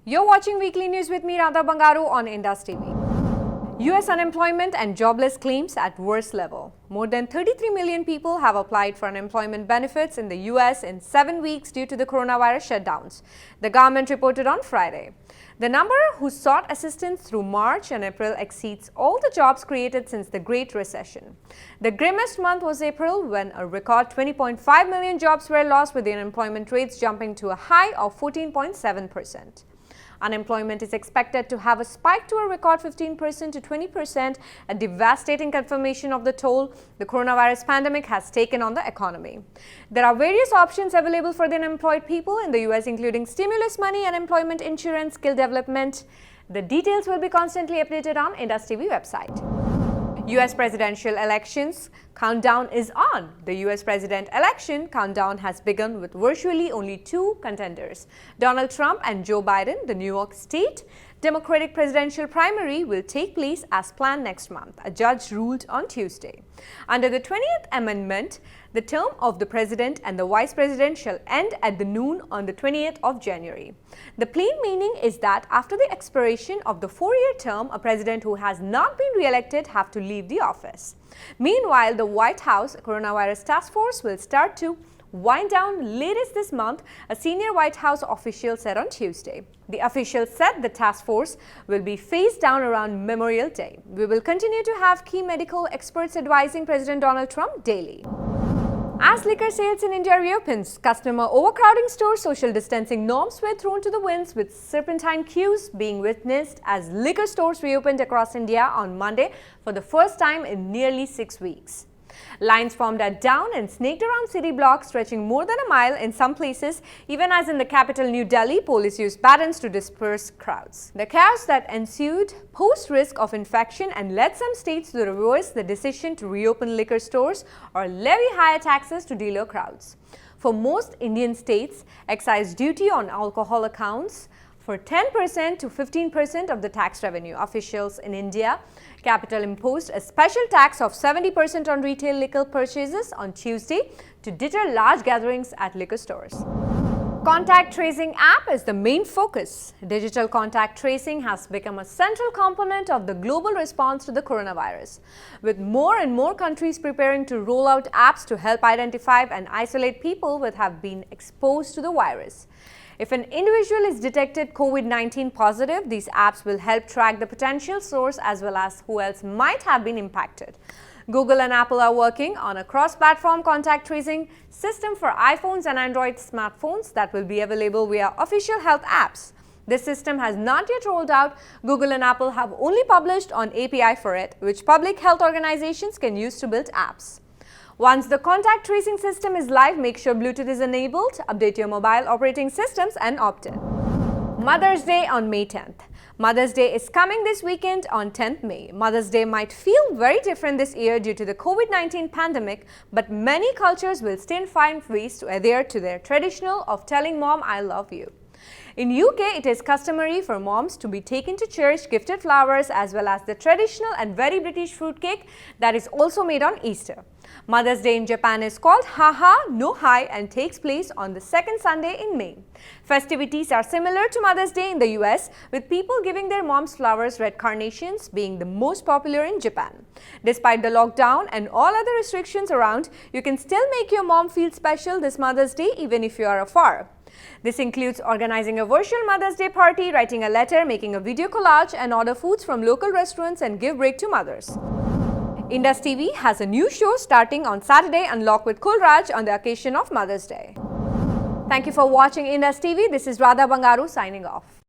You're watching Weekly News with me, Radha Bangaru, on Indus TV. US unemployment and jobless claims at worst level. More than 33 million people have applied for unemployment benefits in the US in 7 weeks due to the coronavirus shutdowns, the government reported on Friday. The number who sought assistance through March and April exceeds all the jobs created since the Great Recession. The grimmest month was April, when a record 20.5 million jobs were lost, with the unemployment rates jumping to a high of 14.7%. Unemployment is expected to have a spike to a record 15% to 20%, a devastating confirmation of the toll the coronavirus pandemic has taken on the economy. There are various options available for the unemployed people in the US, including stimulus money, unemployment insurance, skill development. The details will be constantly updated on Indus TV website. US presidential elections countdown is on. The US president election countdown has begun with virtually only two contenders, Donald Trump and Joe Biden. The New York State Democratic presidential primary will take place as planned next month, a judge ruled on Tuesday. Under the 20th Amendment, the term of the president and the vice president shall end at the noon on the 20th of January. The plain meaning is that after the expiration of the 4-year term, a president who has not been re-elected have to leave the office. Meanwhile, the White House Coronavirus Task Force will start to wind down latest this month, a senior White House official said on Tuesday. The official said the task force will be phased down around Memorial Day. We will continue to have key medical experts advising President Donald Trump daily. As liquor sales in India reopens, customer overcrowding stores, social distancing norms were thrown to the winds, with serpentine queues being witnessed as liquor stores reopened across India on Monday for the first time in nearly 6 weeks. Lines formed at dawn and snaked around city blocks, stretching more than a mile in some places. Even as in the capital New Delhi, police used batons to disperse crowds. The chaos that ensued posed risk of infection and led some states to reverse the decision to reopen liquor stores or levy higher taxes to dealer crowds. For most Indian states, excise duty on alcohol accounts for 10% to 15% of the tax revenue. Officials in India capital imposed a special tax of 70% on retail liquor purchases on Tuesday to deter large gatherings at liquor stores. Contact tracing app is the main focus. Digital contact tracing has become a central component of the global response to the coronavirus, with more and more countries preparing to roll out apps to help identify and isolate people who have been exposed to the virus. If an individual is detected COVID-19 positive, these apps will help track the potential source as well as who else might have been impacted. Google and Apple are working on a cross-platform contact tracing system for iPhones and Android smartphones that will be available via official health apps. This system has not yet rolled out. Google and Apple have only published an API for it, which public health organizations can use to build apps. Once the contact tracing system is live, make sure Bluetooth is enabled, update your mobile operating systems and opt in. Mother's Day on May 10th. Mother's Day is coming this weekend on 10th May. Mother's Day might feel very different this year due to the COVID-19 pandemic, but many cultures will still find ways to adhere to their traditional of telling mom I love you. In UK, it is customary for moms to be taken to church, gifted flowers, as well as the traditional and very British fruitcake that is also made on Easter. Mother's Day in Japan is called Haha no Hai and takes place on the second Sunday in May. Festivities are similar to Mother's Day in the US, with people giving their moms flowers, red carnations being the most popular in Japan. Despite the lockdown and all other restrictions around, you can still make your mom feel special this Mother's Day even if you are afar. This includes organizing a virtual Mother's Day party, writing a letter, making a video collage, and order foods from local restaurants and give break to mothers. Indus TV has a new show starting on Saturday, Unlock with Kulraj, on the occasion of Mother's Day. Thank you for watching Indus TV. This is Radha Bangaru signing off.